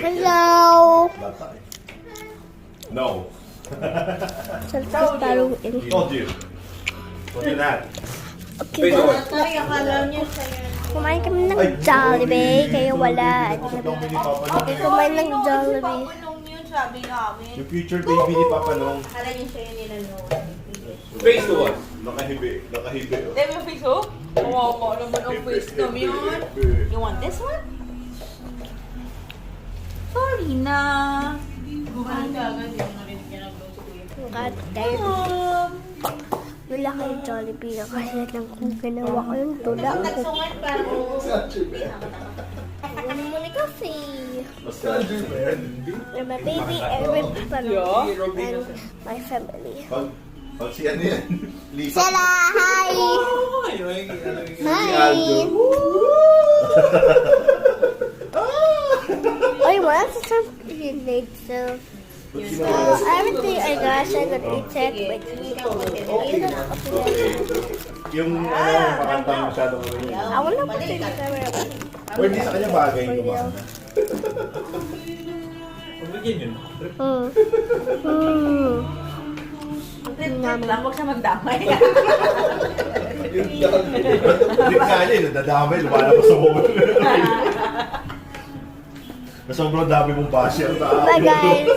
Hello. Bata eh. No. Saltas paluin. Told you. Told you that. Okay, Sorry, akala niya sa'yo. kumain kami ng Jollibee, kaya wala. Kapag daw ni Papa Nong. Okay, kumain ng Jollibee. Nung yun, sabi namin. Yung future baby ni Papa Nong. Akala niya sa'yo nila noon. Face to what? Nakahibi. Nakahibi. oh. Demi yung face, oh? Kawawa naman ang face naman yun. You want this one? Sorry na. Bukan ka agad, hindi mo rin kinagawa sa kuya. God damn. Wala kayo Jollibee kasi lang kung ginawa ko yung tula. Nagsungat parang Ano mo ni coffee? Mas casual ba yan? And my baby Erin Pano and my family. Pag si ano yan? Lisa. Sela, hi! Hi! Oy, what's something late so? Everything I got, I got to check with you. Yung ano, makantang masyadong rin. I wanna put it in the camera. Or di sa kanya bagay yung kumanta. Pagbigyan yun. trip lang, huwag siya magdamay. Hindi nga niya, nadadamay, lumalabas sa mall. Sobrang dami mong basher. Bye guys!